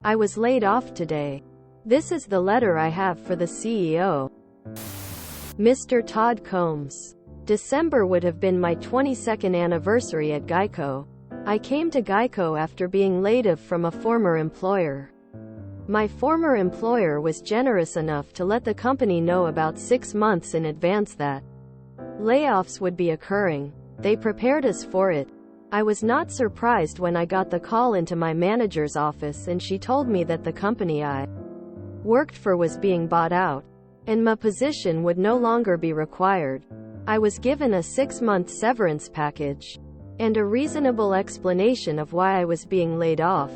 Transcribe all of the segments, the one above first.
I was laid off today. This is the letter I have for the CEO. Mr. Todd Combs. December would have been my 22nd anniversary at Geico. I came to Geico after being laid off from a former employer. My former employer was generous enough to let the company know about 6 months in advance that layoffs would be occurring. They prepared us for it. I was not surprised when I got the call into my manager's office and she told me that the company I worked for was being bought out, and my position would no longer be required. I was given a 6-month severance package and a reasonable explanation of why I was being laid off.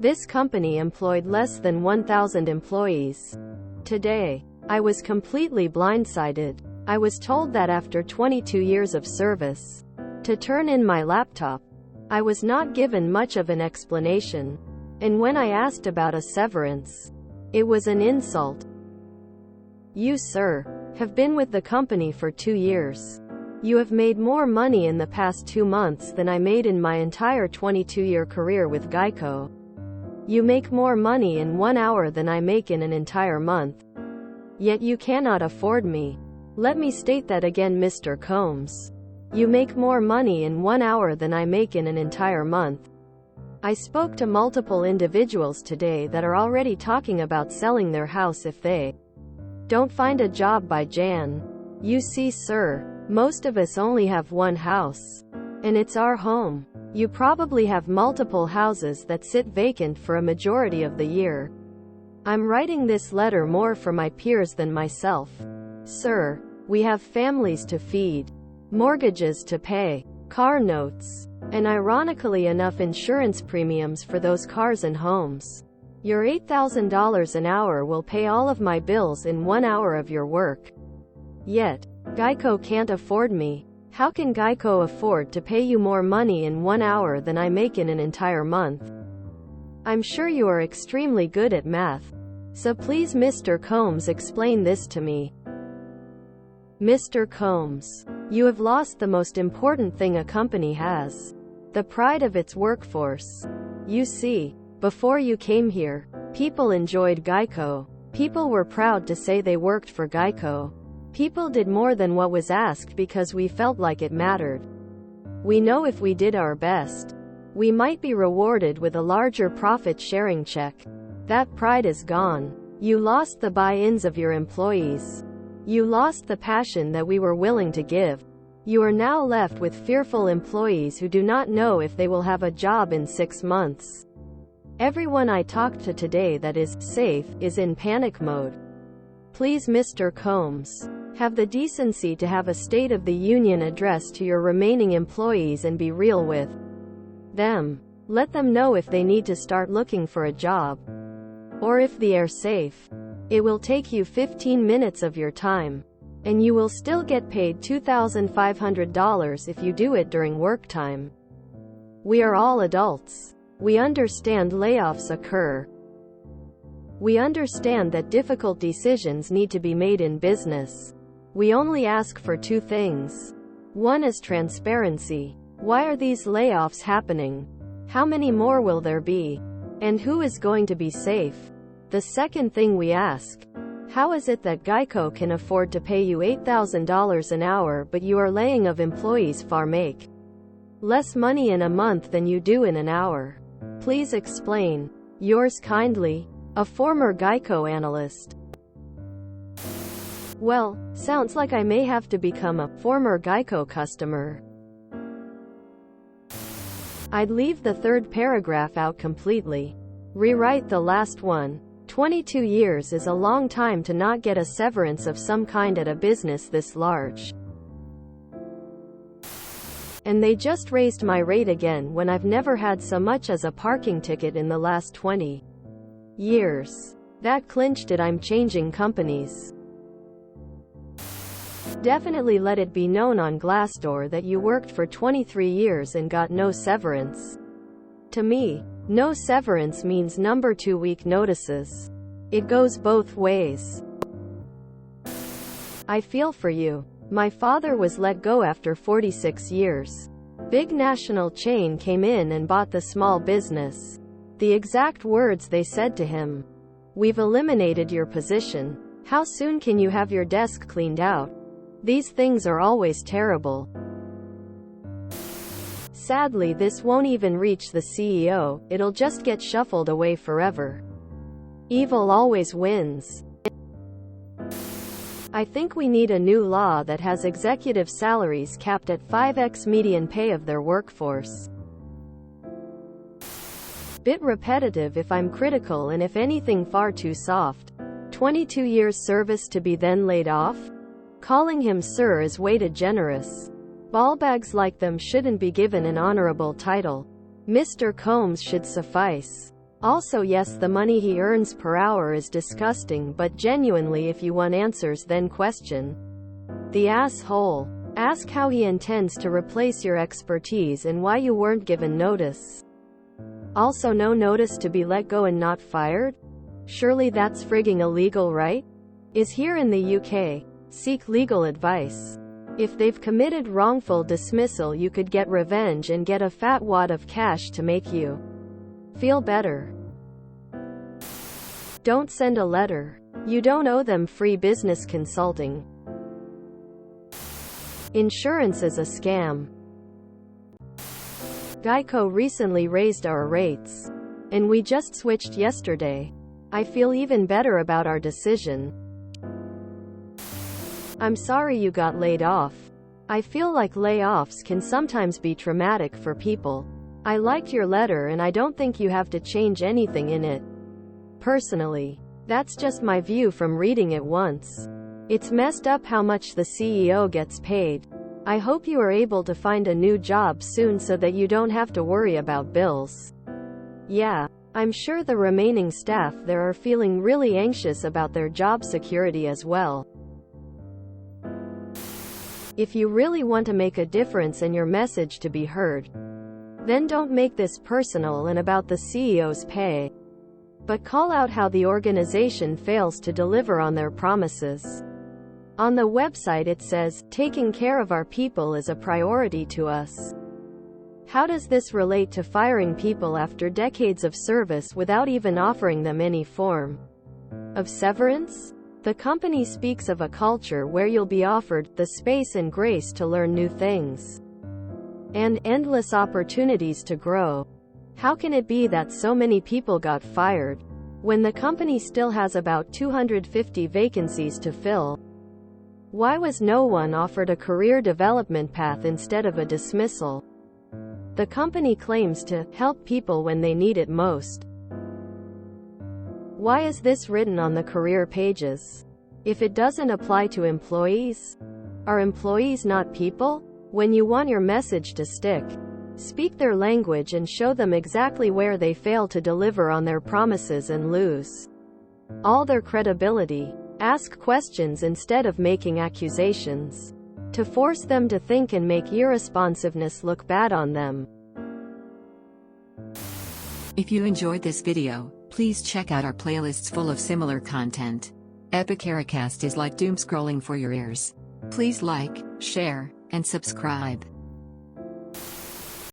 This company employed less than 1,000 employees. Today, I was completely blindsided. I was told that after 22 years of service, to turn in my laptop. I was not given much of an explanation, and when I asked about a severance, it was an insult. You, sir, have been with the company for 2 years. You have made more money in the past 2 months than I made in my entire 22-year career with Geico. You make more money in 1 hour than I make in an entire month. Yet you cannot afford me. Let me state that again, Mr. Combs. You make more money in 1 hour than I make in an entire month. I spoke to multiple individuals today that are already talking about selling their house if they don't find a job by Jan. You see, sir, most of us only have one house, and it's our home. You probably have multiple houses that sit vacant for a majority of the year. I'm writing this letter more for my peers than myself. Sir, we have families to feed, mortgages to pay, car notes, and ironically enough insurance premiums for those cars and homes. Your $8,000 an hour will pay all of my bills in 1 hour of your work. Yet, Geico can't afford me. How can Geico afford to pay you more money in 1 hour than I make in an entire month? I'm sure you are extremely good at math. So please, Mr. Combs, explain this to me. Mr. Combs, you have lost the most important thing a company has: the pride of its workforce. You see, before you came here, people enjoyed Geico. People were proud to say they worked for Geico. People did more than what was asked because we felt like it mattered. We know if we did our best, we might be rewarded with a larger profit-sharing check. That pride is gone. You lost the buy-ins of your employees. You lost the passion that we were willing to give. You are now left with fearful employees who do not know if they will have a job in 6 months. Everyone I talked to today that is safe is in panic mode. Please, Mr. Combs, have the decency to have a State of the Union address to your remaining employees and be real with them. Let them know if they need to start looking for a job, or if they are safe. It will take you 15 minutes of your time, and you will still get paid $2,500 if you do it during work time. We are all adults. We understand layoffs occur. We understand that difficult decisions need to be made in business. We only ask for 2 things. One is transparency. Why are these layoffs happening? How many more will there be? And who is going to be safe? The second thing we ask: how is it that Geico can afford to pay you $8,000 an hour but you are laying off employees far make less money in a month than you do in an hour? Please explain. Yours kindly, a former Geico analyst. Well, sounds like I may have to become a former Geico customer. I'd leave the 3rd paragraph out completely. Rewrite the last one. 22 years is a long time to not get a severance of some kind at a business this large. And they just raised my rate again when I've never had so much as a parking ticket in the last 20 years. That clinched it. I'm changing companies. Definitely let it be known on Glassdoor that you worked for 23 years and got no severance. To me, no severance means number 2 week notices. It goes both ways. I feel for you. My father was let go after 46 years. Big national chain came in and bought the small business. The exact words they said to him. "We've eliminated your position. How soon can you have your desk cleaned out?" These things are always terrible. Sadly, this won't even reach the CEO, it'll just get shuffled away forever. Evil always wins. I think we need a new law that has executive salaries capped at 5x median pay of their workforce. Bit repetitive if I'm critical, and if anything far too soft. 22 years service to be then laid off? Calling him sir is way too generous. Ballbags like them shouldn't be given an honorable title. Mr. Combs should suffice. Also, yes, the money he earns per hour is disgusting, but genuinely, if you want answers, then question the asshole. Ask how he intends to replace your expertise and why you weren't given notice. Also, no notice to be let go and not fired? Surely that's frigging illegal, right? Is here in the UK. Seek legal advice. If they've committed wrongful dismissal, you could get revenge and get a fat wad of cash to make you feel better. Don't send a letter. You don't owe them free business consulting. Insurance is a scam. Geico recently raised our rates, and we just switched yesterday. I feel even better about our decision. I'm sorry you got laid off. I feel like layoffs can sometimes be traumatic for people. I liked your letter and I don't think you have to change anything in it. Personally. That's just my view from reading it once. It's messed up how much the CEO gets paid. I hope you are able to find a new job soon so that you don't have to worry about bills. Yeah, I'm sure the remaining staff there are feeling really anxious about their job security as well. If you really want to make a difference and your message to be heard, then don't make this personal and about the CEO's pay, but call out how the organization fails to deliver on their promises. On the website it says, "Taking care of our people is a priority to us." How does this relate to firing people after decades of service without even offering them any form of severance? The company speaks of a culture where you'll be offered the space and grace to learn new things and endless opportunities to grow. How can it be that so many people got fired when the company still has about 250 vacancies to fill? Why was no one offered a career development path instead of a dismissal? The company claims to help people when they need it most. Why is this written on the career pages? If it doesn't apply to employees? Are employees not people? When you want your message to stick, speak their language and show them exactly where they fail to deliver on their promises and lose all their credibility. Ask questions instead of making accusations, to force them to think and make irresponsiveness look bad on them. If you enjoyed this video, please check out our playlists full of similar content. ICantAffordAComb is like doom scrolling for your ears. Please like, share, and subscribe.